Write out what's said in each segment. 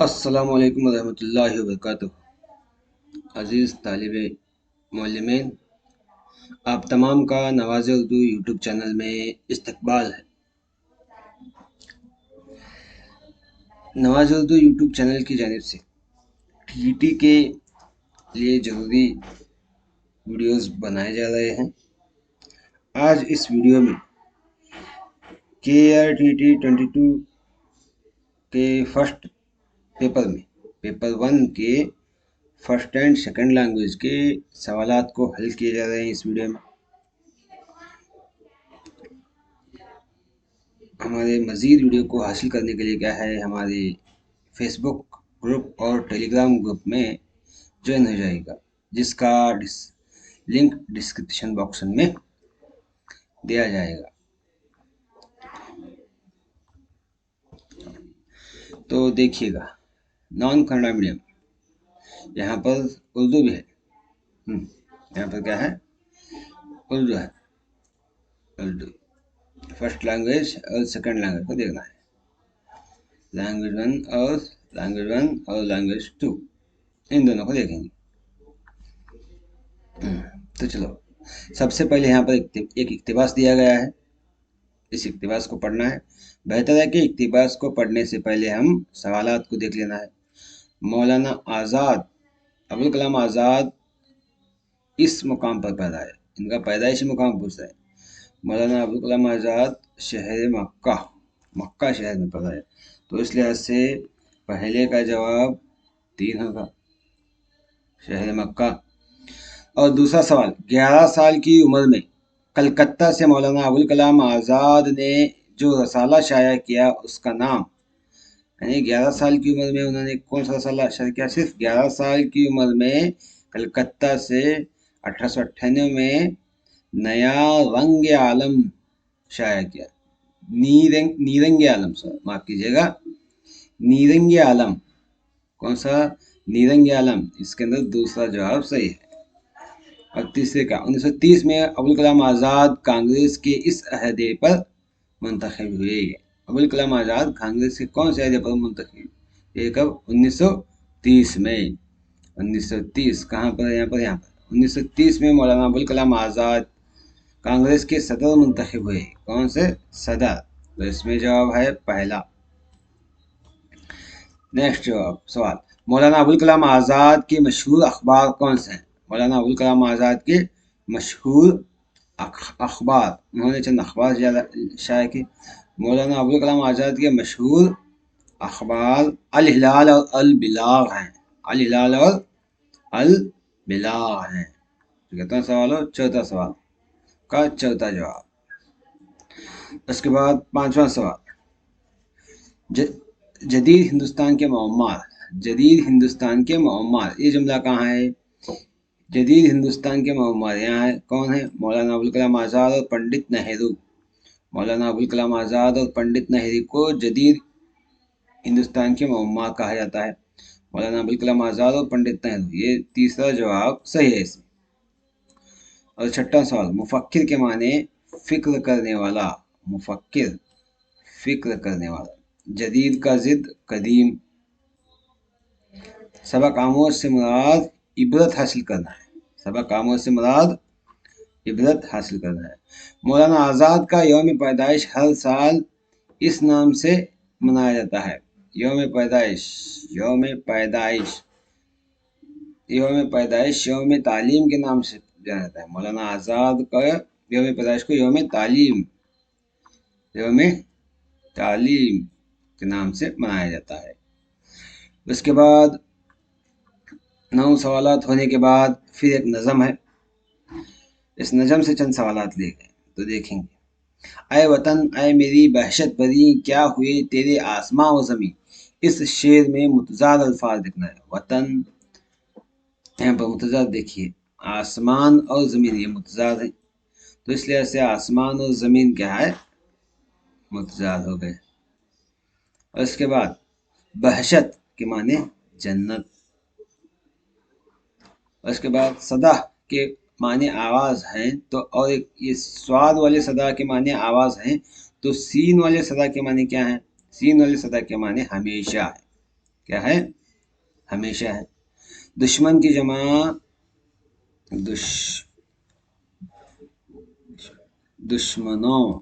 السلام علیکم ورحمۃ اللہ وبرکاتہ۔ عزیز طالب معلمین، آپ تمام کا نواز اردو یوٹیوب چینل میں استقبال ہے۔ نواز اردو یوٹیوب چینل کی جانب سے ٹی ٹی کے لیے ضروری ویڈیوز بنائے جا رہے ہیں۔ آج اس ویڈیو میں کے آر ٹی ٹی 22 کے فرسٹ پیپر میں پیپر 1 کے فرسٹ اینڈ سیکنڈ لینگویج کے سوالات کو حل کیے جا رہے ہیں۔ اس ویڈیو میں ہمارے مزید ویڈیو کو حاصل کرنے کے لیے کیا ہے، ہمارے فیس بک گروپ اور ٹیلی گرام گروپ میں جوائن ہو جائے گا، جس کا لنک ڈسکرپشن باکس میں دیا جائے گا۔ تو دیکھیے گا، نان کنڑا میڈیم، یہاں پر اردو بھی ہے، یہاں پر کیا ہے، اردو ہے۔ اردو فرسٹ لینگویج اور سیکنڈ لینگویج کو دیکھنا ہے، لینگویج 1 اور لینگویج 2، ان دونوں کو دیکھیں گے۔ تو چلو، سب سے پہلے یہاں پر ایک اقتباس دیا گیا ہے، اس اقتباس کو پڑھنا ہے۔ بہتر ہے کہ اقتباس کو پڑھنے سے پہلے ہم سوالات کو دیکھ لینا ہے۔ مولانا آزاد، ابوالکلام آزاد اس مقام پر پیدا ہے، ان کا پیدائشی مقام پوچھتا ہے۔ مولانا ابوالکلام آزاد شہر مکہ شہر میں پیدا ہے، تو اس لحاظ سے پہلے کا جواب 3 ہوگا، شہر مکہ۔ اور دوسرا سوال، 11 سال کی عمر میں کلکتہ سے مولانا ابوالکلام آزاد نے جو رسالہ شائع کیا اس کا نام، یعنی 11 سال کی عمر میں انہوں نے کون سا رسالہ شائع کیا؟ صرف 11 سال کی عمر میں کلکتہ سے 1898 میں نیا رنگ عالم شائع کیا، نیرنگ عالم، معاف کیجیے گا، نیرنگ عالم۔ کون سا؟ نیرنگ عالم۔ اس کے اندر دوسرا جواب صحیح ہے۔ اور تیسرے کا 1930 میں ابوالکلام آزاد کانگریس کے اس عہدے پر منتخب ہوئے۔ ابوالکلام آزاد کانگریس کے کون سے عہدے پر منتخب؟ یہ کب؟ 1930 میں۔ 1930 کہاں پر؟ یہاں پر 1930 میں مولانا ابوالکلام آزاد کانگریس کے صدر منتخب ہوئے۔ کون سے صدر؟ تو اس میں جواب ہے پہلا۔ نیکسٹ سوال، مولانا ابوالکلام آزاد کے مشہور اخبار کون سے ہیں؟ مولانا ابوالکلام آزاد کے مشہور اخبار، انہوں نے چند اخبار شائع کی۔ مولانا ابوالکلام آزاد کے مشہور اخبار الہلال اور البلاغ ہیں، الہلال اور البلاغ ہیں۔ کتنا سوال ہو؟ چوتھا سوال کا چوتھا جواب۔ اس کے بعد 5واں سوال، جدید ہندوستان کے معمار، جدید ہندوستان کے معمار، یہ جملہ کہاں ہے؟ جدید ہندوستان کے معمار یہاں ہے، کون ہے؟ مولانا ابوالکلام آزاد اور پنڈت نہرو۔ مولانا ابوالکلام آزاد اور پنڈت نہرو کو جدید ہندوستان کے معمار کہا جاتا ہے، مولانا ابوالکلام آزاد اور پنڈت نہرو۔ یہ تیسرا جواب صحیح ہے اس میں۔ اور 6واں سوال، مفکر کے معنی فکر کرنے والا، مفکر فکر کرنے والا، جدید کا ضد قدیم۔ سبق آموز سے مراد عبرت حاصل کرنا ہے، سبق آموز سے مراد عبرت حاصل کرنا ہے۔ مولانا آزاد کا یوم پیدائش ہر سال اس نام سے منایا جاتا ہے، یوم پیدائش، یوم پیدائش، یوم پیدائش یوم تعلیم کے نام سے جانا جاتا ہے۔ مولانا آزاد کا یوم پیدائش کو یوم تعلیم، یوم تعلیم کے نام سے منایا جاتا ہے۔ اس کے بعد 9 سوالات ہونے کے بعد پھر ایک نظم ہے، اس نظم سے چند سوالات لے گئے تو دیکھیں گے۔ اے وطن اے میری بحشت بری، کیا ہوئے تیرے آسماں و زمین۔ اس شعر میں متضاد الفاظ لکھنا ہے۔ وطن، یہاں پر متضاد دیکھیے، آسمان اور زمین یہ متضاد ہے، تو اس لحاظ سے آسمان اور زمین کیا ہے؟ متضاد ہو گئے۔ اور اس کے بعد بحشت کے معنی جنت، اور اس کے بعد صدا کے معنی آواز ہیں، تو اور ایک یہ سواد والے صدا کے معنی آواز ہیں، تو سین والے صدا کے معنی کیا ہیں؟ सीन वाली सदा के माने हमेशा है। क्या है? हमेशा है। दुश्मन की जमा दुश दुश्मनों,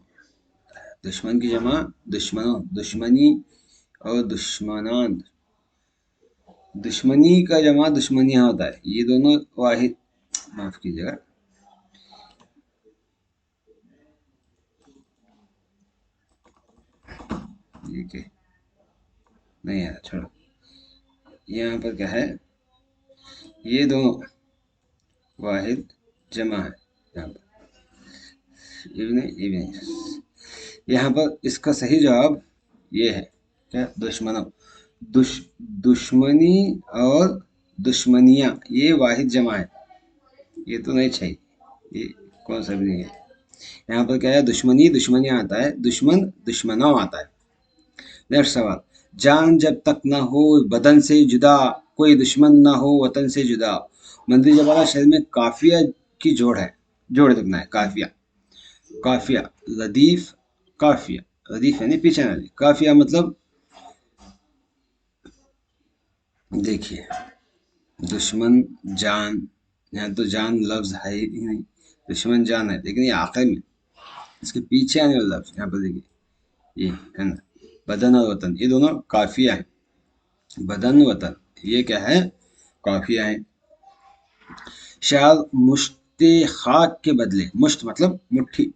दुश्मन की जमा दुश्मनों, दुश्मनी और दुश्मनान, दुश्मनी का जमा दुश्मनियाँ होता है। ये दोनों वाहिद, माफ कीजिएगा, ठीक है, नहीं यार छोड़ो, यहाँ पर क्या है, ये दोनों वाहिद जमा है। यहाँ पर ये भी नहीं, ये भी नहीं। यहाँ पर इसका सही जवाब ये है, क्या? दुश्मनों। दुश्मनी और दुश्मनियाँ ये वाहिद जमा है, ये तो नहीं चाहिए, ये कौन सा भी नहीं है। यहाँ पर क्या है, दुश्मनी दुश्मनियाँ आता है, दुश्मन दुश्मनों आता है। नेक्स्ट सवाल, जान जब तक न हो बदन से जुदा, कोई दुश्मन न हो वतन से जुदा। मंदिर जवाला शहर में काफिया की जोड़ है, जोड़ लिखना है, काफिया। काफिया, लदीफ, काफिया, लदीफ यानी पीछे वाली, काफिया मतलब देखिए, दुश्मन जान, यहाँ तो जान लफ्ज है ही नहीं, दुश्मन जान है, लेकिन ये आखिर में इसके पीछे आने वाला लफ्ज यहाँ पर देखिए, ये है ना, बदन और वतन, ये दोनों काफिया है। बदन वतन ये क्या है, काफिया है। शायद मुश्ते खाक के बदले, मुश्त मतलब मुट्ठी,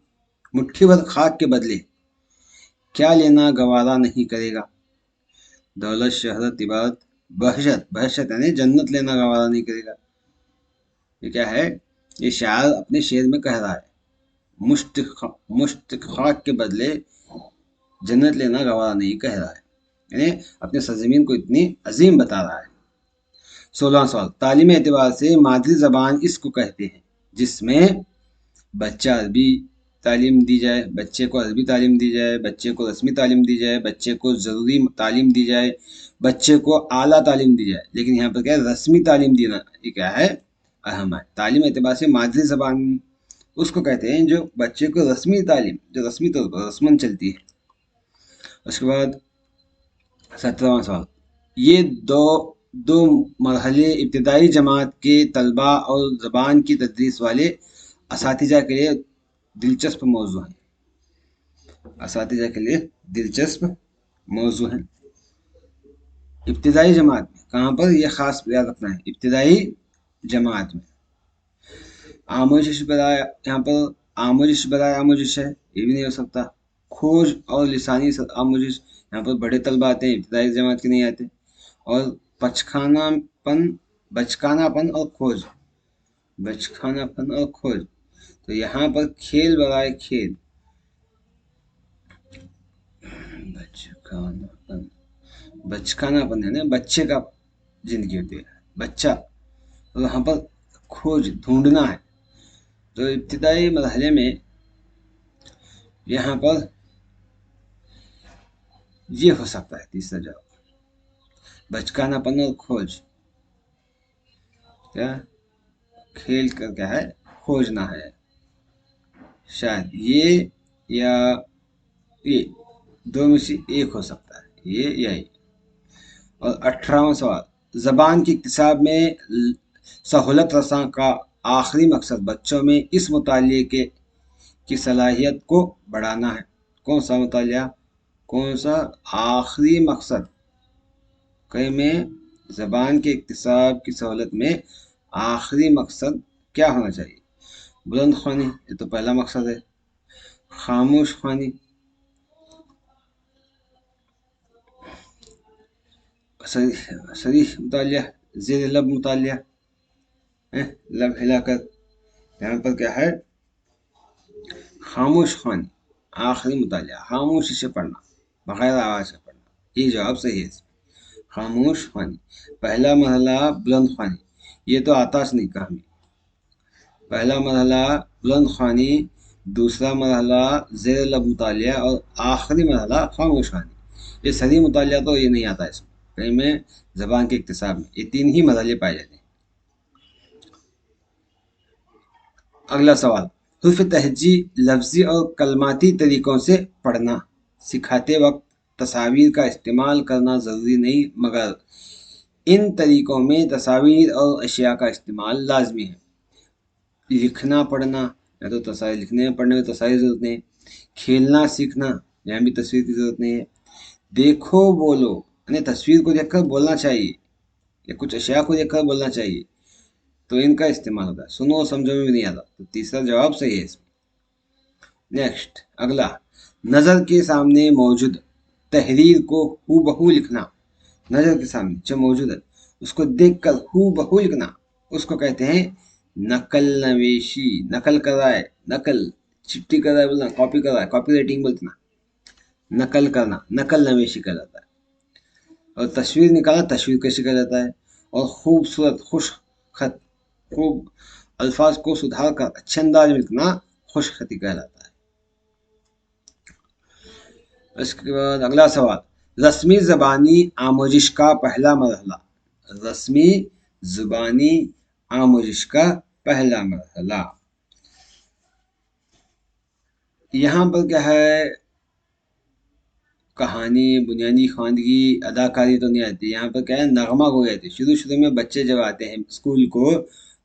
मुट्ठी भर खाक के बदले क्या लेना गवारा नहीं करेगा। दौलत शहरत इबारत बहशत, बहशत यानी जन्नत लेना गवारा नहीं करेगा। ये क्या है, ये शायर अपने शेर में कह रहा है, मुश्त खाक के बदले जन्नत लेना गवारा नहीं कह रहा है, यानी अपने सरजमीन को इतनी अजीम बता रहा है। 16 सवाल, तालीम एतबार से मादरी ज़बान इसको कहते हैं जिसमें बच्चा अरबी तालीम दी जाए, बच्चे को अरबी तालीम दी जाए, बच्चे को रस्मी तालीम दी जाए, बच्चे को ज़रूरी तालीम दी जाए, बच्चे को आला तालीम दी जाए। लेकिन यहाँ पर क्या है, रस्मी तालीम देना, ये क्या है, अहम है। तालीम एतबार से मादरी ज़बान उसको कहते हैं जो बच्चे को रस्मी तालीम, जो रस्मी तौर पर रस्मन चलती है। उसके बाद 17वां सवाल, ये दो दो मरहले इब्तदाई जमात के तलबा और ज़बान की तदरीस वाले असातिज़ा के लिए दिलचस्प मौजू हैं। असातिज़ा के लिए दिलचस्प मौजू हैं। इब्तदाई जमात में कहाँ पर, यह ख़ास याद रखना है, इब्तदाई जमात में। आमोजिश बराए, यहाँ पर आमोजिश बराए आमोजिश है, ये भी नहीं हो सकता। खोज और लिसानी आमोजिश, यहाँ पर बड़े तलबा आते हैं, इब्तदाई जमात के नहीं आते। और बचकानापन, बचकानापन और खोज, बचकानापन और खोज, तो यहाँ पर खेल बराए खेल, बचकानापन, बचकानापन है ना, बच्चे का जिंदगी होती है, बच्चा, तो यहाँ पर खोज ढूंढना है। तो इब्तिदाई मरहले में यहाँ पर ये हो सकता है तीसरा जवाब, बचकानापन और खोज। क्या खेल का क्या है, खोजना है, शायद ये या ये दो में से एक हो सकता है, ये या ये। और 18वां सवाल, ज़बान की इक्तिसाब में सहूलत रसां का आखिरी मकसद बच्चों में इस मुतालिए के की सलाहियत को बढ़ाना है। कौन सा मुतालिया, कौन सा आखिरी मकसद, कई में ज़बान के इक्तिसाब की सहूलत में आखिरी मकसद क्या होना चाहिए। बुलंद ख्वानी, ये तो पहला मकसद है। खामोश ख्वानी, सरीह मुतालिया, ज़ेर लब मुतालिया, लब हिलाकर, यहाँ पर क्या है, खामोश ख्वानी, आखिरी मुतालिया, खामोशी से पढ़ना, बगैर आवाज़ से पढ़ना, ये जवाब सही है। खामोश ख्वानी, पहला मरहला बुलंद ख्वानी, ये तो आताश नहीं कहा हमें। पहला मरहला बुलंद ख्वानी, दूसरा मरहला ज़ेर लब मुतालिया और आखिरी मरहला खामोश ख्वानी। ये सही मुतालिया तो ये नहीं आता इसमें, कहीं में ज़बान के इक्तिसाब में ये तीन ही मरहले पाए जाते हैं। अगला सवाल, हुर्फ तहजी लफ्जी और कलमाती तरीकों से पढ़ना सिखाते वक्त तस्वीर का इस्तेमाल करना ज़रूरी नहीं, मगर इन तरीक़ों में तस्वीर और अशिया का इस्तेमाल लाजमी है। लिखना पढ़ना, या तो तस्वीर लिखने पढ़ने में तस्वीर की ज़रूरत नहीं है। खेलना सीखना, यहाँ भी तस्वीर की ज़रूरत नहीं है। देखो बोलो, यानी तस्वीर को देखकर बोलना चाहिए या कुछ अशिया को देखकर बोलना चाहिए, तो इनका इस्तेमाल होता है। सुनो समझो में भी नहीं आता, तो तीसरा जवाब सही है इसमें। नेक्स्ट अगला, नज़र के सामने मौजूद तहरीर को हूबहू लिखना। नज़र के सामने जो मौजूद है उसको देखकर हूबहू लिखना, उसको कहते हैं नकल नवेशी। नकल कर रहा है, नकल चिट्ठी कर रहा है बोलना, कॉपी कर रहा है, कॉपी राइटिंग बोलते ना, नकल करना नकल नवेशी कहलाता है। और तस्वीर निकालना तस्वीर कैसे कहलाता है। और खूबसूरत खुश खत, खूब अल्फाज को सुधार कर अच्छे अंदाज में लिखना खुश खती कहलाता है। इसके बाद अगला सवाल, रस्मी ज़बानी आमोजिश का पहला मरहला। रस्मी ज़ुबानी आमोजिश का पहला मरहला, यहाँ पर क्या है, कहानी बुनियादी खानगी अदाकारी तो नहीं आती, यहाँ पर क्या है नगमा हो जाती है। शुरू शुरू में बच्चे जब आते हैं स्कूल को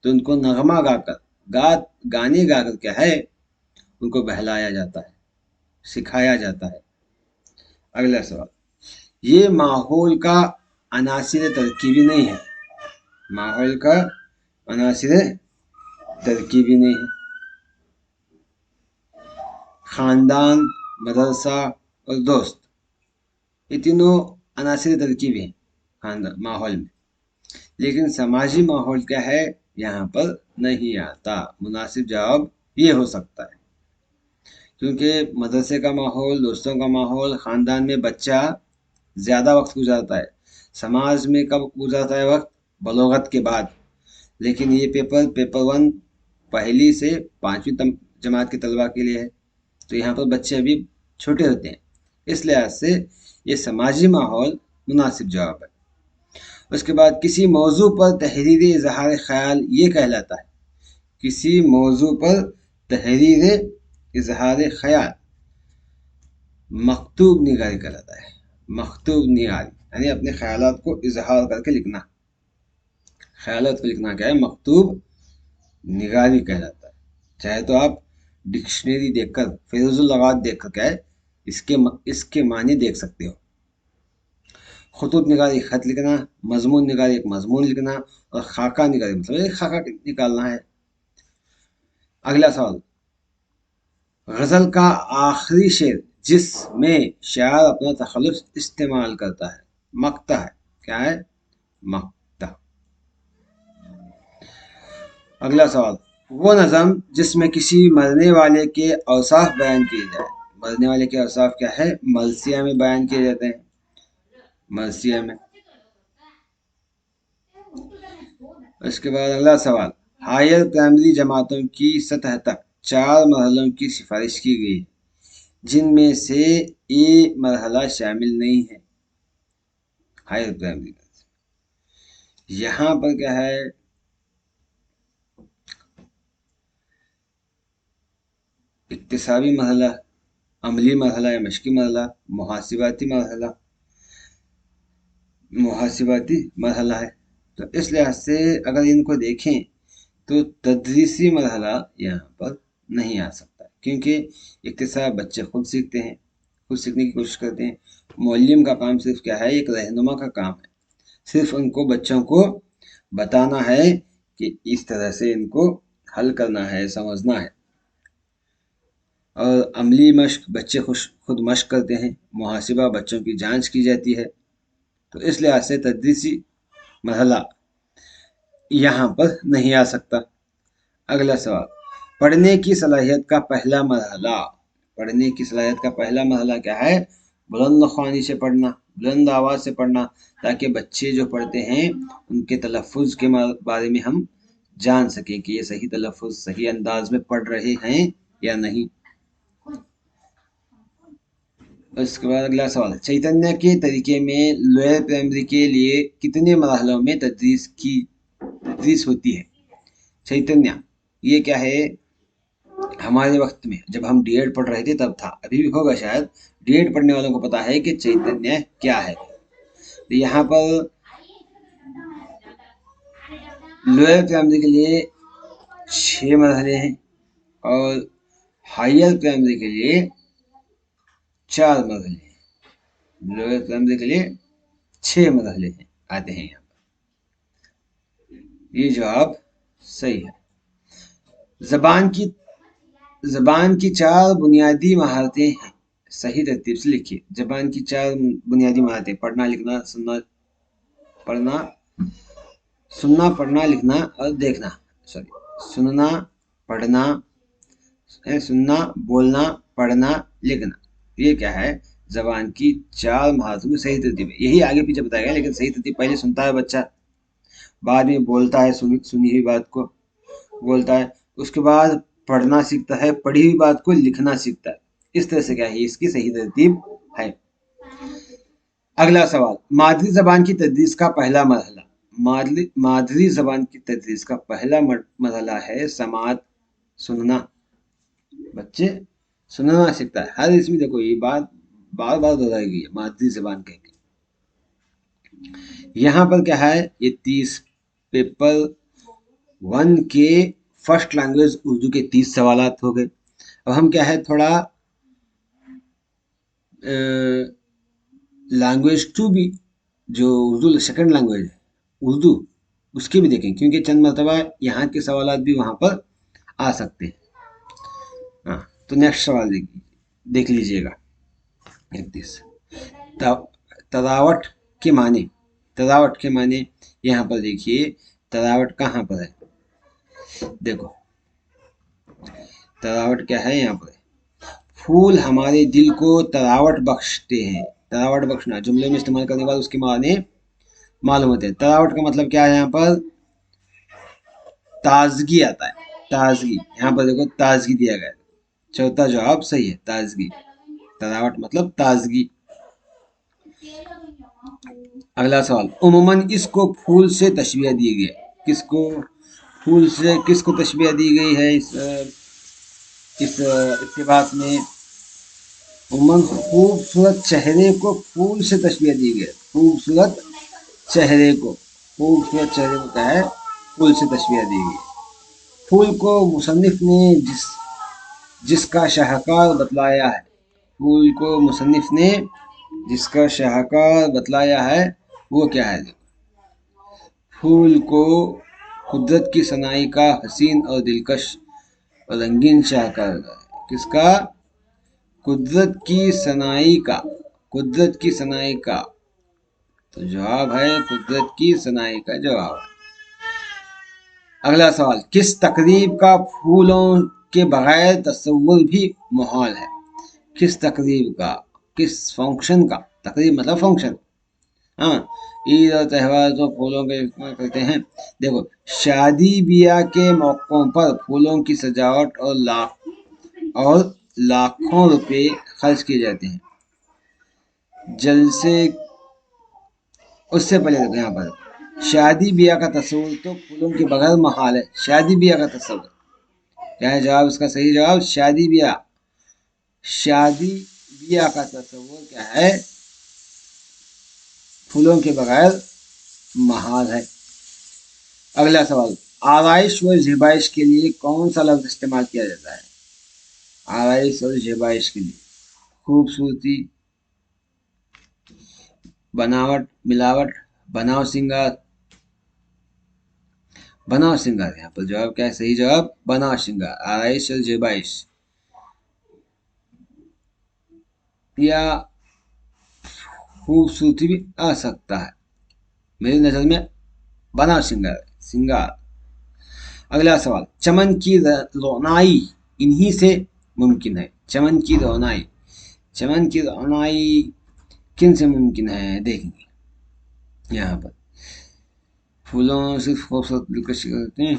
तो उनको नगमा गाने गाकर क्या है उनको बहलाया जाता है, सिखाया जाता है। अगला सवाल, ये माहौल का अनासिर तरकीबी नहीं है। माहौल का अनासिर तरकीबी नहीं है। खानदान, मदरसा और दोस्त, ये तीनों अनासिर तरकीब हैं खानदान माहौल में, लेकिन समाजी माहौल क्या है यहाँ पर नहीं आता। मुनासिब जवाब ये हो सकता है, क्योंकि मदरसे का माहौल, दोस्तों का माहौल, ख़ानदान में बच्चा ज़्यादा वक्त गुजारता है। समाज में कब गुजारता है वक्त? बलोगत के बाद। लेकिन ये पेपर 1 पहली से 5वीं जमात के तलबा के लिए है, तो यहाँ पर बच्चे अभी छोटे होते हैं, इस लिहाज से ये समाजी माहौल मुनासिब जवाब है। उसके बाद किसी मौजू पर तहरीर इजहार ख्याल ये कहलाता है। किसी मौजू पर तहरीर इजहार ख्याल मकतूब निगारी कहलाता है। मकतूब निगारी यानी अपने ख्यालात को इजहार करके लिखना। ख्यालात को लिखना क्या है? मकतूब निगारी कहलाता है। चाहे तो आप डिक्शनरी देखकर, फेरुज़ुल लगात देखकर क्या है इसके मानी देख सकते हो। खुतूत निगारी खत लिखना, मजमून निगारी एक मजमून लिखना, और खाका निगारी मतलब एक खाका निकालना है। अगला सवाल, गजल का आखिरी शेर जिसमें शायर अपना तखल्लुस इस्तेमाल करता है, मक्ता है। क्या है? मक्ता। अगला सवाल, वो नज़म जिसमें किसी मरने वाले के औसाफ बयान किए जाए। मरने वाले के औसाफ क्या है? मलसिया में बयान किए जाते हैं, मलसिया में। इसके बाद अगला सवाल, हायर प्राइमरी जमातों की सतह तक 4 मरहलों की सिफारिश की गई है, जिनमें से ए मरहला शामिल नहीं है। हायर प्राइमरी यहाँ पर क्या है, इक्तिसाबी मरहला, अमली मरहला या मशकी मरहला, मुहासिबाती मरहला है। तो इस लिहाज से अगर इनको देखें तो तदरीसी मरहला यहाँ पर नहीं आ सकता, क्योंकि इक्तिसाब बच्चे खुद सीखते हैं, खुद सीखने की कोशिश करते हैं। मुअल्लिम का काम सिर्फ क्या है? एक रहनुमा का काम है, सिर्फ उनको बच्चों को बताना है कि इस तरह से इनको हल करना है, समझना है। और अमली मश्क बच्चे खुद मश्क करते हैं, मुहासिबा बच्चों की जांच की जाती है। तो इस लिहाज से तदरीसी मरहला यहाँ पर नहीं आ सकता। अगला सवाल, पढ़ने की सलाहियत का पहला मरहला। पढ़ने की सलाहियत का पहला मरहला क्या है? बुलंद ख्वानी से पढ़ना, बुलंद आवाज़ से पढ़ना, ताकि बच्चे जो पढ़ते हैं उनके तलफ़ुज़ के बारे में हम जान सकें कि ये सही तलफ़ुज़, सही अंदाज में पढ़ रहे हैं या नहीं। उसके बाद अगला सवाल, चैतन्य के तरीके में लोअर प्राइमरी के लिए कितने मरहलों में तदरीस होती है? चैतन्य ये क्या है? हमारे वक्त में जब हम डीएड पढ़ रहे थे तब था, अभी भी होगा शायद। डीएड पढ़ने वालों को पता है कि चैतन्य क्या है। तो यहाँ पर लोअर प्राइमरी के लिए 6 मरहले हैं और हायर प्राइमरी के लिए 4 मरहले हैं। लोअर प्राइमरी के लिए 6 मरहले हैं आते हैं यहाँ पर। ये जवाब सही है। जबान की 4 बुनियादी महारतें हैं, सही तरतीब से लिखिए। जबान की 4 बुनियादी महारतें: पढ़ना लिखना पढ़ना सुनना पढ़ना लिखना और देखना। सॉरी, सुनना पढ़ना सुनना बोलना पढ़ना लिखना। ये क्या है? जबान की 4 महारतों की सही तरतीब है। यही आगे पीछे बताया गया, लेकिन सही तरतीब पहले सुनता है बच्चा, बाद में बोलता है सुनी हुई बात को बोलता है, उसके बाद पढ़ना सीखता है, पढ़ी हुई बात को लिखना सीखता है। इस तरह से क्या है, इसकी सही तरतीब है। अगला सवाल, मादरी जबान की तदरीस का पहला मरहला। मादरी जबान की तदरीस का पहला मरहला है समात, सुनना। बच्चे सुनना सीखता है। हर इसमें देखो ये बात बार बार दोहराएगी, मादरी जबान कह के। यहाँ पर क्या है, ये 30 पेपर 1 के फर्स्ट लैंग्वेज उर्दू के 30 सवालात हो गए। अब हम क्या है, थोड़ा लैंग्वेज 2 भी, जो उर्दू सेकंड लैंग्वेज है उर्दू, उसके भी देखें, क्योंकि चंद मरतबा यहाँ के सवालात भी वहाँ पर आ सकते हैं। हाँ, तो नेक्स्ट सवाल देख लीजिएगा। 31, तरावट के माने। तरावट के माने यहाँ पर देखिए, तरावट कहाँ पर है, देखो तरावट क्या है यहाँ पर। फूल हमारे दिल को तरावट बख्शते हैं। तरावट बख्शना जुमले में इस्तेमाल करने के बाद उसके माने मालूम होते हैं। तरावट का मतलब क्या है, यहाँ पर ताजगी आता है, ताजगी। यहाँ पर देखो ताजगी दिया गया है, चौथा जवाब सही है, ताजगी। तरावट मतलब ताजगी। अगला सवाल, उम्मन इसको फूल से तशबीह दी गई। किसको फूल से किसको तशबीह दी गई है इस इक़्तिबास में? उम्मन खूबसूरत चेहरे को फूल से तशबीह दी गई। खूबसूरत चेहरे को क्या है, फूल से तशबीह दी गई। फूल को मुसन्निफ ने जिसका शाहकार बतलाया है। फूल को मुसन्निफ ने जिसका शाहकार बतलाया है वो क्या है? फूल को कुदरत की सनाई का हसीन और दिलकश और रंगीन शाहकार है। किसका? कुदरत की सनाई का। कुदरत की सनाई का तो जवाब है कुदरत की सनाई का जवाब। अगला सवाल, किस तकरीब का फूलों के बगैर तस्वुर भी मुहाल है? किस तकरीब का, किस फंक्शन का? तकरीब मतलब फंक्शन। हाँ, ईद और त्यौहार तो फूलों के इस्तेमाल करते हैं। देखो, शादी ब्याह के मौक़ों पर फूलों की सजावट और लाखों रुपए खर्च किए जाते हैं। जलसे उससे पहले देखो यहाँ पर, शादी ब्याह का तस्वुर तो फूलों के बगैर महाल है। शादी ब्याह का तस्वुर क्या है जवाब? इसका सही जवाब शादी ब्याह। शादी ब्याह का तस्वुर क्या है? फूलों के बगैर महाल है। अगला सवाल, आराइश व ज़ेबाइश के लिए कौन सा लफ्ज़ इस्तेमाल किया जाता है? आराइश और ज़ेबाइश के लिए खूबसूरती, बनावट, मिलावट, बनाव सिंगार। बनाव सिंगार। यहाँ पर जवाब क्या है? सही जवाब बनाव सिंगार। आराइश और ज़ेबाइश, या खूबसूरती भी आ सकता है, मेरी नज़र में बनाव सिंगार। अगला सवाल, चमन की रोनाई इन्हीं से मुमकिन है। चमन की रोनाई किन से मुमकिन है देखेंगे। यहाँ पर फूलों से खूबसूरत दिलकश करते हैं।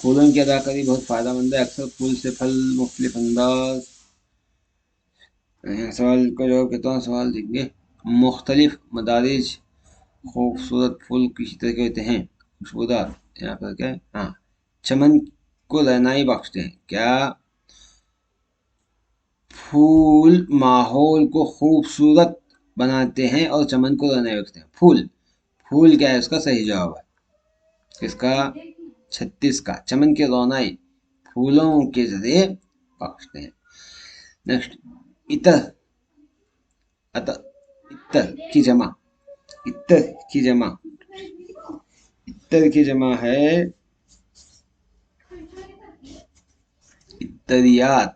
फूलों की अदाकारी बहुत फ़ायदेमंद है। अक्सर फूल से फल मुख्तलिफ अंदाज। सवाल का जवाब कितना सवाल देंगे। मुख्तलिफ मदारिज खूबसूरत फूल किसी तरह के होते हैं, खुशबूदार। यहाँ पर क्या है? हाँ, चमन को रोनाई बख्शते हैं। क्या फूल माहौल को खूबसूरत बनाते हैं और चमन को रोने रखते हैं। फूल, फूल क्या है उसका सही जवाब है किसका? 36 का। चमन की रोनाई फूलों के जरिए बख्शते हैं। नेक्स्ट, इतर, अतर, इतर की जमा, इतर की जमा, इतर की जमा है इत्तरियात।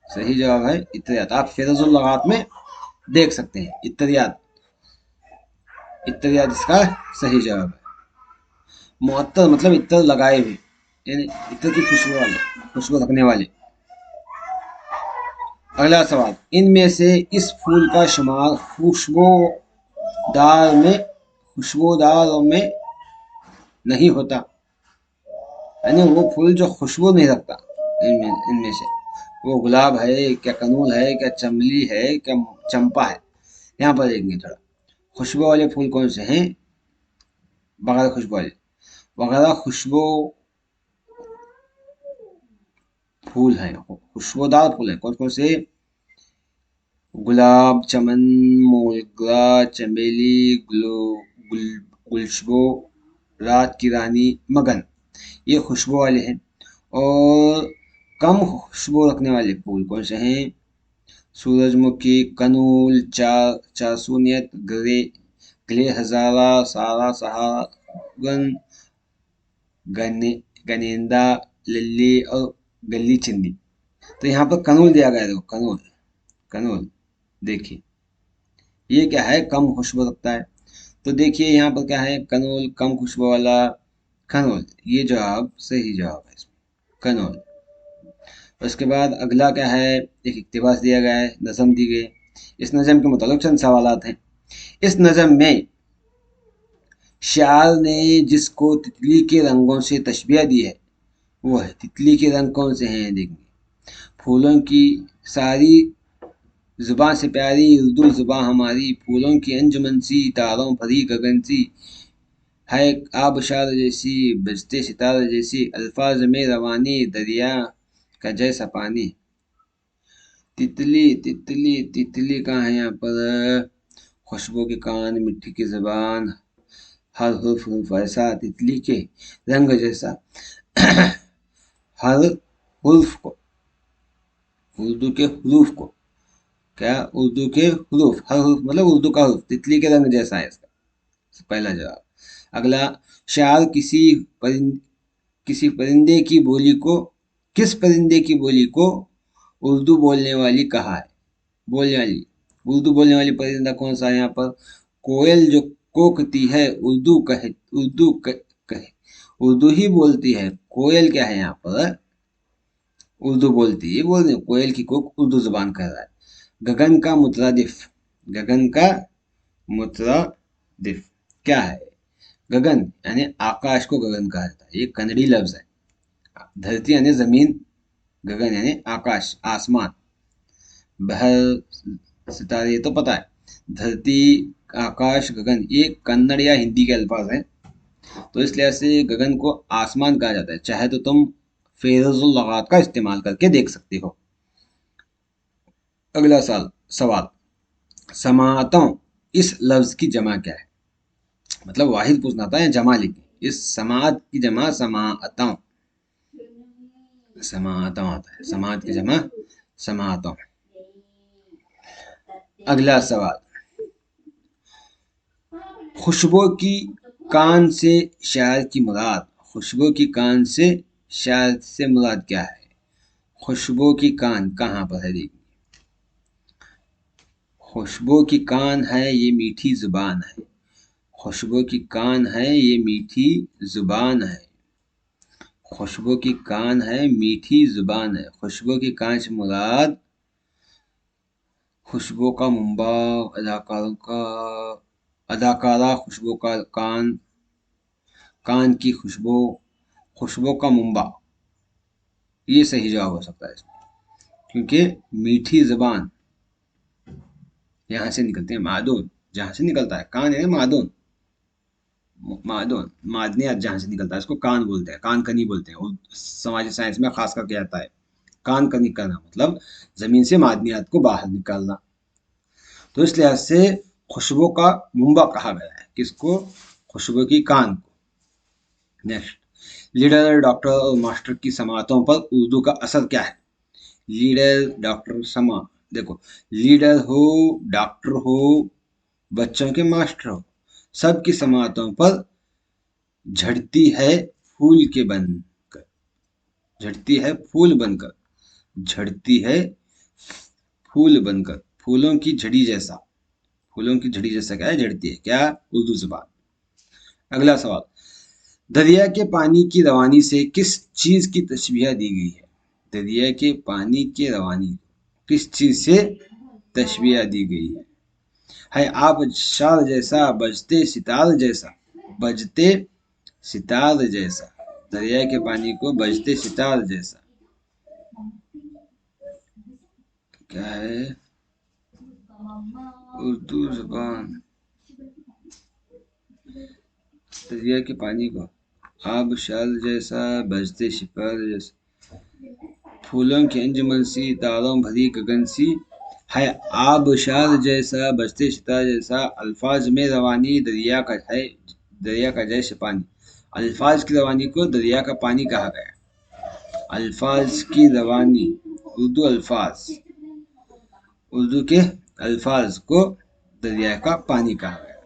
सही जवाब है इत्तरियात। आप फेरजुल लगात में देख सकते हैं इत्तरियात, इत्तरियात इसका सही जवाब है। मुअत्तर मतलब इत्तर लगाए हुए, यानी इत्तर की खुशबू वाले, खुशबू रखने वाले। अगला सवाल, इनमें से इस फूल का शुमार खुशबूदार में नहीं होता, यानी वो फूल जो खुशबू नहीं रखता। इनमें से वो गुलाब है क्या, कनूल है क्या, चमली है क्या, चंपा है। यहाँ पर देखेंगे थोड़ा, खुशबू वाले फूल कौन से हैं? बगैर खुशबू वाले, वगैरह खुशबू फूल हैं, खुशबूदार फूल हैं। कौन कौन से? गुलाब, चमन, मोगरा, चमेली, गुलशबो, रात की रानी, मगन, ये खुशबू वाले हैं। और कम खुशबू रखने वाले फूल कौन से हैं? सूरजमुखी, कनूल, चासुनियत, ग्ले हजारा, सारा सहागन, गनेंदा, लिली और गली चिंदी। तो यहाँ पर कनूल दिया गया है, देखो कनूल, कनूल देखिए ये क्या है, कम खुशबू रखता है। तो देखिए यहाँ पर क्या है, कनूल कम खुशबू वाला, कनूल, ये जवाब सही जवाब है इसमें, कनूल। उसके बाद अगला क्या है, एक इक्तिबास दिया गया है, नज़म दी गई। इस नज़म के मुतालिक चंद सवालात हैं। इस नज़म में शायर ने जिसको तितली के रंगों से तशबीह दी है वो है, तितली के रंग कौन से हैं देखेंगे, फूलों की सारी जुबां से प्यारी उर्दू जुबां हमारी, फूलों की अंजुमन सी, तारों भरी गगन सी, है आबशार जैसी, बजते सितारे जैसी, अल्फाज में रवानी, दरिया का जैसा पानी। तितली, तितली, तितली कहाँ है यहाँ पर? खुशबू के कान, मिट्टी की जुबान, हर हुर्फ ऐसा, तितली के रंग जैसा। हर हुर्फ को, उर्दू के हरूफ को, क्या उर्दू के हरूफ, हर हुर्फ मतलब उर्दू का हरूफ, तितली के रंग जैसा है इसका पहला जवाब। अगला, शायर किसी परिंदे की बोली को, किस परिंदे की बोली को उर्दू बोलने वाली कहा है? बोलने वाली, उर्दू बोलने वाली परिंदा कौन सा है यहाँ पर? कोयल जो कोकती है उर्दू कहे, कहे, उर्दू ही बोलती है। कोयल क्या है यहाँ पर? उर्दू बोलती है, बोल रही कोयल की कोक उर्दू जुबान कह रहा है। गगन का मुतरादिफ, गगन का मुतरादिफ क्या है? गगन यानी आकाश को गगन कहा जाता है, ये कन्नड़ी लफ्ज है। धरती यानी जमीन, गगन यानी आकाश, आसमान, बहर, सितारे, ये तो पता है। धरती, आकाश, गगन, ये कन्नड़ या हिंदी के अल्फाज हैं, तो इस लिहाज से गगन को आसमान कहा जाता है। चाहे तो तुम फेरजुल लगात का इस्तेमाल करके देख सकते हो। अगला सवाल, समातों, इस लफ्ज की जमा क्या है? मतलब वाहिद पूछना था या जमा लिखी। इस समात की जमा समातों, समातों आता है, समात की जमा समातों। अगला सवाल, खुशबू की कान से शायर की मुराद, खुशबू की कान से शायर से मुराद क्या है? खुशबू की कान कहाँ पर है देखिए, खुशबू की कान है ये मीठी जुबान है, खुशबू की कान है ये मीठी जुबान है, खुशबू की कान है मीठी जुबान है। खुशबू की कान से मुराद खुशबू का मुंबा, अदाकारा, खुशबू का कान, कान की खुशबू, खुशबू का मुंबा, ये सही जवाब हो सकता है इसमें, क्योंकि मीठी जबान यहाँ से निकलते हैं, मादून जहाँ से निकलता है, कान है मादून, मादून मादनियात जहाँ से निकलता है इसको कान बोलते हैं, कान कनी बोलते हैं, समाजी साइंस में खास करके आता है کان کا نکالنا مطلب زمین سے معدنیات کو باہر نکالنا. تو اس لحاظ سے خوشبو کا منبع کہا گیا ہے کس کو؟ خوشبو کی کان کو. نیکسٹ، لیڈر، ڈاکٹر اور ماسٹر کی سماعتوں پر اردو کا اثر کیا ہے؟ لیڈر، ڈاکٹر، سما، دیکھو لیڈر ہو، ڈاکٹر ہو، بچوں کے ماسٹر ہو، سب کی سماعتوں پر جھڑتی ہے پھول کے بن کر، جھڑتی ہے پھول بن کر، جھڑتی ہے پھول بن کر، پھولوں کی جھڑی جیسا. پھولوں کی جھڑی جیسا کیا ہے؟ جھڑتی ہے. کیا؟ اردو زبان. اگلا سوال، دریا کے پانی کی روانی سے کس چیز کی تشبیہ دی گئی ہے؟ دریا کے پانی کی روانی کس چیز سے تشبیہ دی گئی ہے آب شار جیسا، بجتے ستار جیسا، بجتے ستار جیسا. دریا کے پانی کو بجتے ستار جیسا کیا ہے؟ اردو زبان. دریا کے پانی کو آب شار جیسا، بجتے ستار جیسا، پھولوں کی انجمن سی، تاروں بھری گگن سی، ہے آب شار جیسا، بجتے ستار جیسا، الفاظ میں روانی دریا کا ہے، دریا کا جیسے پانی. الفاظ کی روانی کو دریا کا پانی کہا گیا. الفاظ کی روانی، اردو الفاظ، اردو کے الفاظ کو دریا کا پانی کہا گیا.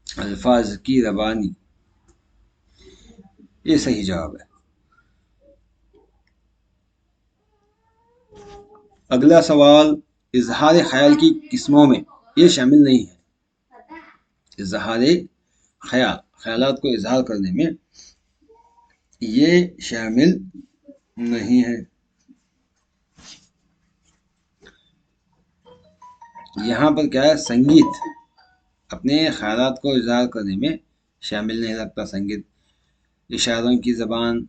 الفاظ کی روانی، یہ صحیح جواب ہے. اگلا سوال، اظہار خیال کی قسموں میں یہ شامل نہیں ہے. اظہار خیال، خیالات کو اظہار کرنے میں یہ شامل نہیں ہے. یہاں پر کیا ہے؟ سنگیت اپنے خیالات کو اظہار کرنے میں شامل نہیں رکھتا. سنگیت اشاروں کی زبان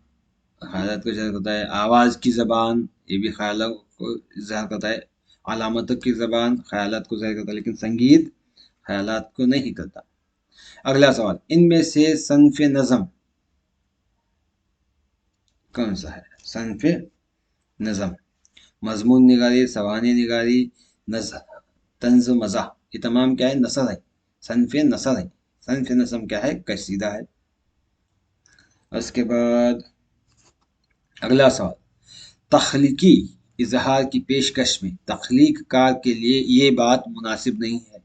خیالات کو اظہار کرتا ہے. آواز کی زبان یہ بھی خیالات کو اظہار کرتا ہے. علامتوں کی زبان خیالات کو ظاہر کرتا ہے، لیکن سنگیت خیالات کو نہیں کرتا. اگلا سوال، ان میں سے صنف نظم کون سا ہے؟ صنف نظم، مضمون نگاری، سوانح نگاری، طنز و مزاح، یہ تمام کیا ہے؟ نثر ہے. صنف نثر ہے. صنف نظم کیا ہے؟ قصیدہ ہے. اس کے بعد اگلا سوال، تخلیقی اظہار کی پیشکش میں تخلیق کار کے لیے یہ بات مناسب نہیں ہے.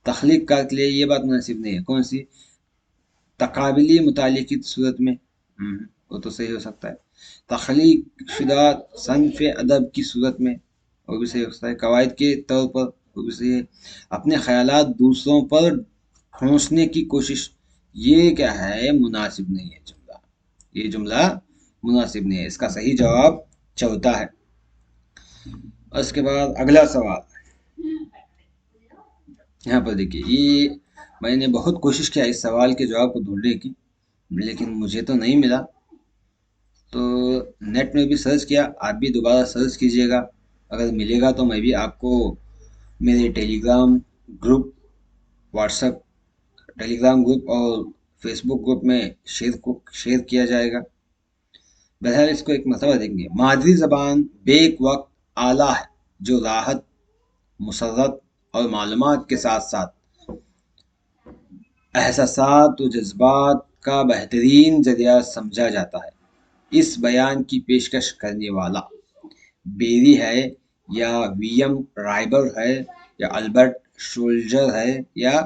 تخلیق کار کے لیے یہ بات مناسب نہیں ہے. کون سی؟ تقابلی مطالعے کی صورت میں وہ تو صحیح ہو سکتا ہے. تخلیق شدہ صنف ادب کی صورت میں وہ بھی صحیح ہو سکتا ہے. قواعد کے طور پر وہ بھی صحیح ہے. اپنے خیالات دوسروں پر ٹھونسنے کی کوشش، یہ کیا ہے؟ مناسب نہیں ہے جملہ. یہ جملہ مناسب نہیں ہے. اس کا صحیح جواب چوتھا ہے. اس کے بعد اگلا سوال، یہاں پر دیکھیے، یہ میں نے بہت کوشش کیا اس سوال کے جواب کو ڈھونڈنے کی، لیکن مجھے تو نہیں ملا. تو نیٹ میں بھی سرچ کیا، آپ بھی دوبارہ سرچ کیجئے گا. اگر ملے گا تو میں بھی آپ کو میرے ٹیلی گرام گروپ، واٹس ایپ ٹیلی گرام گروپ اور فیس بک گروپ میں شیئر کیا جائے گا. بہرحال اس کو ایک مرتبہ دیکھیں گے. مادری زبان بیک وقت آلہ ہے جو راحت، مسرت اور معلومات کے ساتھ ساتھ احساسات و جذبات کا بہترین ذریعہ سمجھا جاتا ہے. اس بیان کی پیشکش کرنے والا بیری ہے یا ویم رائبر ہے یا البرٹ شولجر ہے یا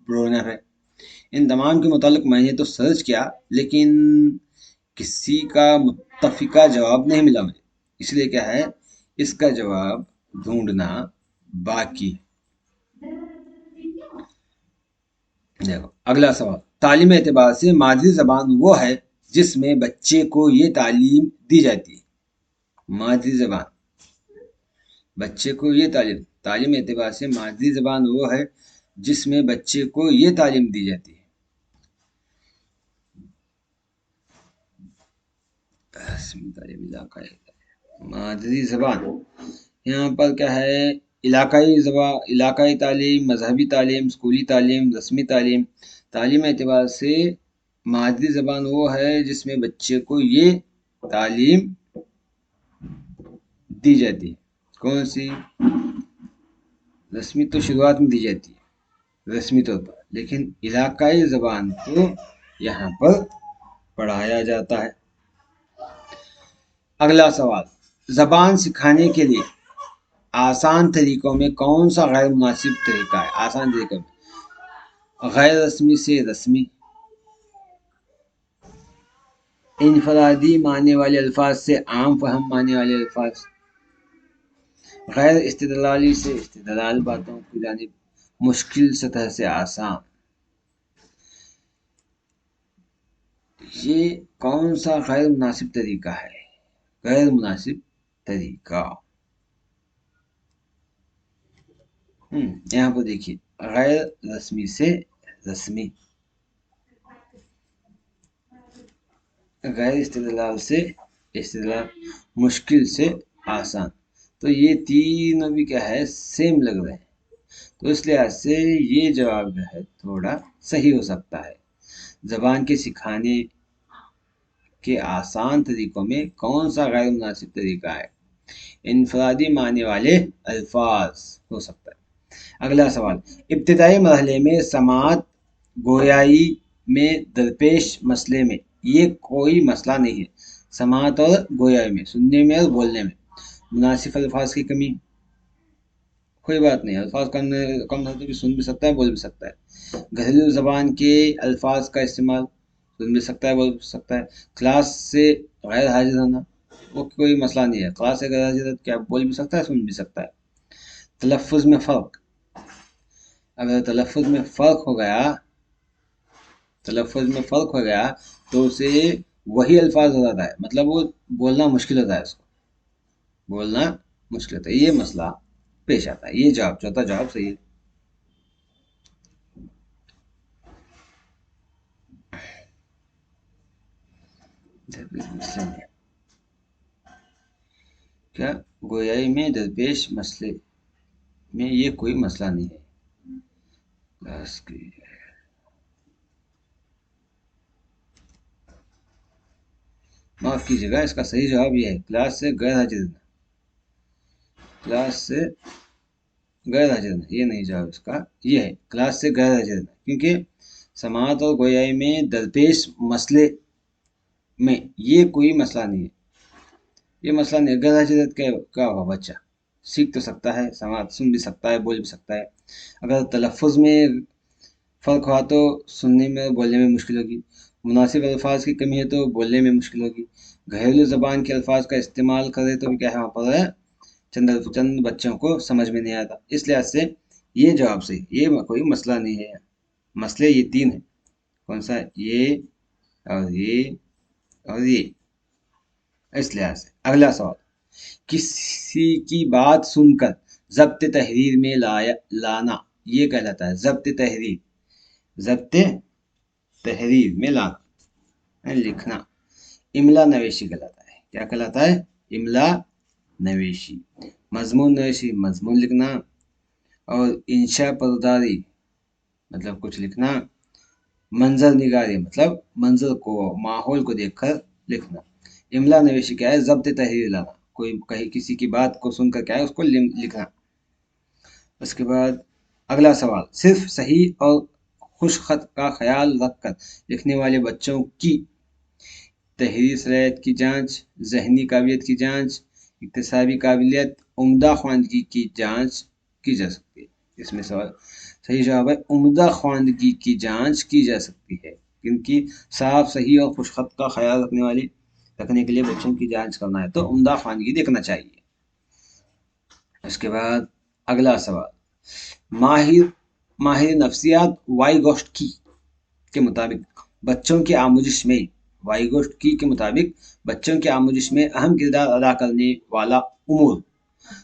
برونر ہے. ان تمام کے متعلق میں نے تو سرچ کیا، لیکن کسی کا متفقہ جواب نہیں ملا مجھے. اس لیے کیا ہے؟ اس کا جواب ڈھونڈنا باقی. دیکھو اگلا سوال، تعلیم اعتبار سے مادری زبان وہ ہے جس میں بچے کو یہ تعلیم دی جاتی ہے. مادری زبان، بچے کو یہ تعلیم اعتبار سے مادری زبان وہ ہے جس میں بچے کو یہ تعلیم دی جاتی ہے. مادری زبان یہاں پر کیا ہے؟ علاقائی زبان، علاقائی تعلیم، مذہبی تعلیم، اسکولی تعلیم، رسمی تعلیم. تعلیم اعتبار سے مادری زبان وہ ہے جس میں بچے کو یہ تعلیم دی جاتی ہے. کون سی؟ رسمی تو شروعات میں دی جاتی ہے رسمی طور پر، لیکن علاقائی زبان کو یہاں پر پڑھایا جاتا ہے. اگلا سوال، زبان سکھانے کے لیے آسان طریقوں میں کون سا غیر مناسب طریقہ ہے؟ آسان طریقوں میں غیر رسمی سے رسمی، انفرادی معنی والے الفاظ سے عام فہم معنی والے الفاظ، غیر استدلالی سے استدلال، باتوں کی جانب مشکل سطح سے آسان. یہ کون سا غیر مناسب طریقہ ہے؟ غیر مناسب طریقہ یہاں پر دیکھیے، غیر رسمی سے رسمی، غیر استدلال سے استدلال، مشکل سے آسان. تو یہ تینوں بھی کیا ہے؟ سیم لگ رہے ہیں. تو اس لحاظ سے یہ جواب جو ہے تھوڑا صحیح ہو سکتا ہے. زبان کے سکھانے کے آسان طریقوں میں کون سا غیر مناسب طریقہ ہے؟ انفرادی معنی والے الفاظ ہو سکتا ہے. اگلا سوال، ابتدائی مرحلے میں سماعت گویائی میں درپیش مسئلے میں یہ کوئی مسئلہ نہیں ہے. سماعت اور گویائی میں، سننے میں اور بولنے میں مناسب الفاظ کی کمی کوئی بات نہیں. الفاظ کم تو بھی سن بھی سکتا ہے، بول بھی سکتا ہے. گھریلو زبان کے الفاظ کا استعمال، سن بھی سکتا ہے، بول بھی سکتا ہے. کلاس سے غیر حاضر ہونا وہ کوئی مسئلہ نہیں ہے. کلاس سے غیر حاضر کیا بول بھی سکتا ہے، سن بھی سکتا ہے. تلفظ میں فرق، اگر تلفظ میں فرق ہو گیا تو اسے وہی الفاظ ہو جاتا ہے، مطلب وہ بولنا مشکل ہوتا ہے، اس کو بولنا مشکل ہوتا ہے. یہ مسئلہ پیش آتا ہے. یہ جواب، چوتھا جواب صحیح ہے. کیا گویائی میں درپیش مسئلے میں یہ کوئی مسئلہ نہیں ہے. معاف کیجیے گا، اس کا صحیح جواب یہ ہے کلاس سے غیر حاضر ہونا. کلاس سے غیر حاضر ہونا یہ نہیں جواب اس کا، یہ ہے کلاس سے غیر حاضر ہونا. کیونکہ سماعت اور گویائی میں درپیش مسئلے میں یہ کوئی مسئلہ نہیں ہے. یہ مسئلہ نہیں. غیر حاضر کیا ہوا؟ بچہ سیکھ تو سکتا ہے، سماعت سن بھی سکتا ہے، بول بھی سکتا ہے. اگر تلفظ میں فرق ہوا تو سننے میں اور بولنے میں مشکل ہوگی. مناسب الفاظ کی کمی ہے تو بولنے میں مشکل ہوگی. گھریلو زبان کے الفاظ کا استعمال کرے تو بھی کیا ہے، وہاں پر چند بچوں کو سمجھ میں نہیں آتا. اس لحاظ سے یہ جواب صحیح، یہ کوئی مسئلہ نہیں ہے. مسئلے یہ تین ہیں. کون سا؟ یہ اور یہ اور یہ. اس لحاظ سے اگلا سوال، کسی کی بات سن کر ضبط تحریر میں لانا یہ کہلاتا ہے ضبط تحریر. ضبط تحریر میں لانا، لکھنا. املا نویشی کہلاتا ہے. کیا کہلاتا ہے؟ املا نویشی. مضمون نویشی، مضمون لکھنا. اور انشاء پرداری مطلب کچھ لکھنا. منظر نگاری مطلب منظر کو، ماحول کو دیکھ کر لکھنا. املا نویشی کیا ہے؟ ضبط تحریر لانا. کوئی کہیں کسی کی بات کو سن کر کیا ہے، اس کو لکھنا. اس کے بعد اگلا سوال، صرف صحیح اور خوش خط کا خیال رکھ کر لکھنے والے بچوں کی تحریری صلاحیت کی جانچ، ذہنی قابلیت کی جانچ، اکتسابی قابلیت، عمدہ خواندگی کی جانچ کی جا سکتی ہے. اس میں سوال صحیح جواب ہے عمدہ خواندگی کی جانچ کی جا سکتی ہے، کیونکہ صاف، صحیح اور خوش خط کا خیال رکھنے کے لیے بچوں کی جانچ کرنا ہے تو عمدہ خواندگی دیکھنا چاہیے. اس کے بعد اگلا سوال، ماہر نفسیات وائیگوٹسکی کے مطابق بچوں کی آموزش میں اہم کردار ادا کرنے والا امور.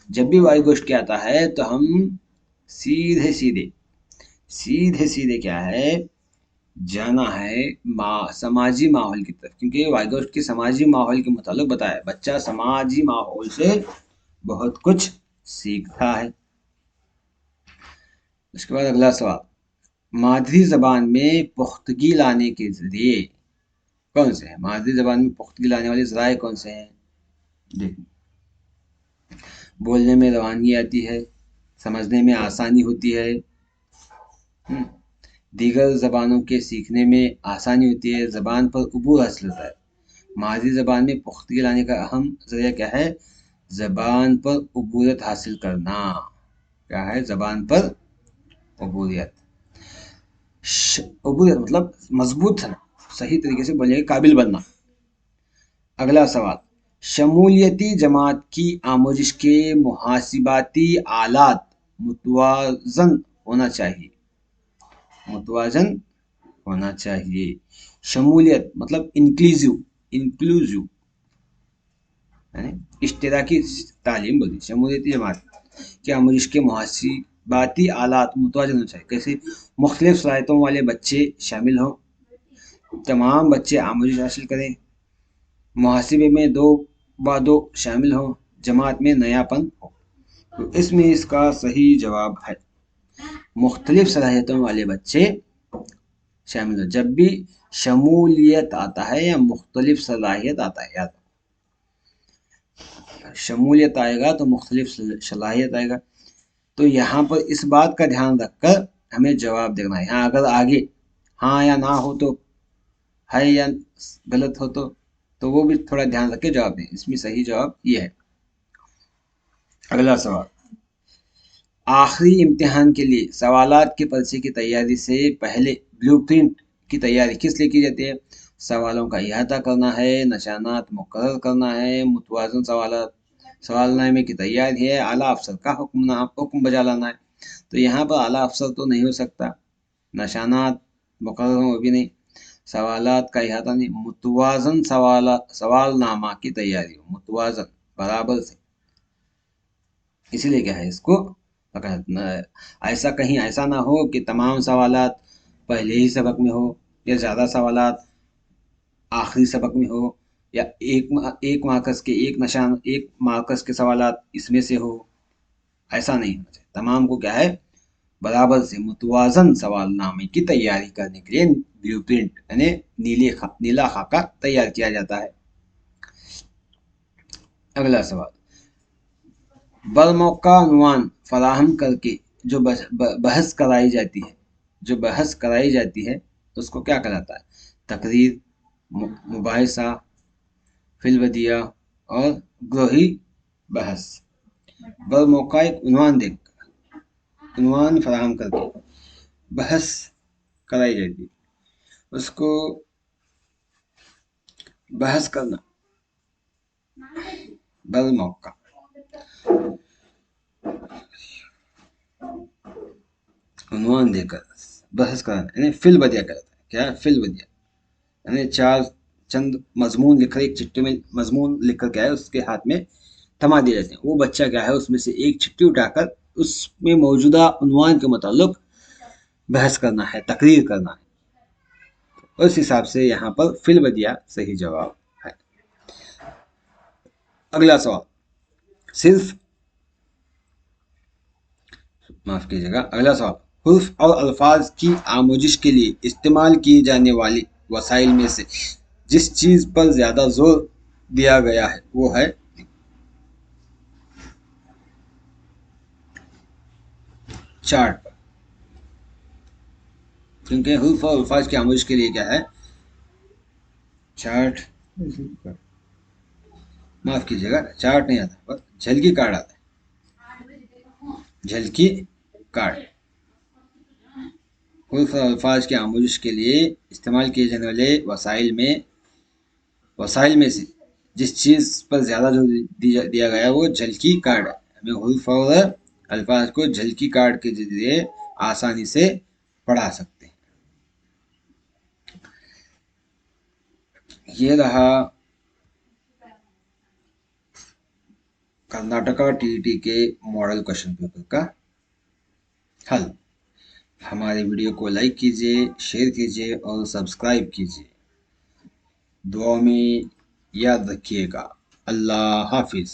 جب بھی وائیگوٹسکی آتا ہے تو ہم سیدھے سیدھے کیا ہے، جانا ہے سماجی ماحول کی طرف، کیونکہ وائیگوٹسکی سماجی ماحول کے متعلق بتایا بچہ سماجی ماحول سے بہت کچھ سیکھتا ہے. اس کے بعد اگلا سوال، مادری زبان میں پختگی لانے کے ذریعے کون سے ہیں؟ مادری زبان میں پختگی لانے والے ذرائع کون سے ہیں؟ دیکھیں، بولنے میں روانی آتی ہے، سمجھنے میں آسانی ہوتی ہے، دیگر زبانوں کے سیکھنے میں آسانی ہوتی ہے، زبان پر عبور حاصل ہوتا ہے۔ ماضی زبان میں پختگی لانے کا اہم ذریعہ کیا ہے؟ زبان پر عبوریت حاصل کرنا۔ کیا ہے؟ زبان پر عبوریت۔ عبوریت مطلب مضبوط ہے، صحیح طریقے سے بولنے کے قابل بننا۔ اگلا سوال، شمولیتی جماعت کی آموزش کے محاسباتی آلات متوازن ہونا چاہیے۔ متوازن ہونا چاہیے۔ شمولیت مطلب انکلوزیو یعنی اشتراکی تعلیم بولی۔ شمولیتی جماعت کی آموزش کے محاسباتی آلات متوازن ہونا چاہیے۔ کیسے؟ مختلف صلاحیتوں والے بچے شامل ہوں، تمام بچے آموزش حاصل کریں، محاسبے میں 2 شامل ہوں، جماعت میں نیا پن ہو۔ تو اس میں اس کا صحیح جواب ہے مختلف صلاحیتوں والے بچے شامل ہو۔ جب بھی شمولیت آتا ہے یا مختلف صلاحیت آتا ہے، یاد شمولیت آئے گا تو مختلف صلاحیت آئے گا۔ تو یہاں پر اس بات کا دھیان رکھ کر ہمیں جواب دینا ہے۔ یہاں اگر آگے ہاں یا نہ ہو تو، ہے یا غلط ہو تو وہ بھی تھوڑا دھیان رکھ کے جواب دیں۔ اس میں صحیح جواب یہ ہے۔ اگلا سوال، آخری امتحان کے لیے سوالات کے پرچے کی تیاری سے پہلے بلیو پرنٹ کی تیاری کس لیے کی جاتی ہے؟ سوالوں کا احاطہ کرنا ہے، نشانات مقرر کرنا ہے، متوازن سوال نامے کی تیاری ہے، اعلیٰ افسر کا حکم بجا لانا ہے۔ تو یہاں پر اعلیٰ افسر تو نہیں ہو سکتا، نشانات مقرر ہوں وہ بھی نہیں، سوالات کا احاطہ نہیں، متوازن سوال نامہ کی تیاری ہو، متوازن برابر سے، اسی لیے کیا ہے اس کو ایسا کہیں ایسا نہ ہو کہ تمام سوالات پہلے ہی سبق میں ہو، یا زیادہ سوالات آخری سبق میں ہو، یا ایک مارکس کے سوالات اس میں سے ہو۔ ایسا نہیں ہونا چاہیے، تمام کو کیا ہے برابر سے متوازن سوال نامے کی تیاری کرنے کے لیے بلیو پرنٹ یعنی نیلا خاکہ تیار کیا جاتا ہے۔ اگلا سوال، برموقع عنوان فراہم کر کے جو بحث کرائی جاتی ہے اس کو کیا کہلاتا ہے؟ تقریر، مباحثہ، فی الودیعہ اور گروہی بحث۔ برموقع ایک عنوان فراہم کر کے بحث کرائی جاتی ہے، اس کو بحث کرنا، برموقع عنوان دے کر بحث کرانا یعنی فی الودیعہ کہلاتا ہے۔ کیا ہے؟ فی الودیعہ یعنی چند مضمون لکھ کر، ایک چٹھی میں مضمون لکھ کر کیا ہے اس کے ہاتھ میں تھما دیے جاتے ہیں، وہ بچہ کیا ہے اس میں سے ایک چٹھی اٹھا کر اس میں موجودہ عنوان کے متعلق بحث کرنا ہے، تقریر کرنا ہے۔ اس حساب سے یہاں پر فی الودیعہ صحیح جواب ہے۔ اگلا سوال، اگلا سوال، حروف اور الفاظ کی آموزش کے لیے استعمال کیے جانے والے وسائل میں سے جس چیز پر زیادہ زور دیا گیا ہے وہ ہے چارٹ پر، کیونکہ حروف اور الفاظ کی آموزش کے لیے کیا ہے؟ چارٹ، معاف کیجیے گا، چارٹ نہیں آتا پر جھلکی کارڈ آتا ہے، جھلکی کارڈ۔ حروف اور الفاظ کی آموزش کے لیے استعمال کیے جانے والے وسائل میں سے جس چیز پر زیادہ زور دیا گیا وہ جھلکی کارڈ ہے۔ ہمیں حروف اور الفاظ کو جھلکی کارڈ کے ذریعے آسانی سے پڑھا سکتے ہیں۔ یہ رہا کرناٹکا TET کے ماڈل کوشچن پیپر کا حل۔ ہمارے ویڈیو کو لائک کیجیے، شیئر کیجیے اور سبسکرائب کیجیے۔ دعا میں یاد رکھیے گا۔ اللہ حافظ۔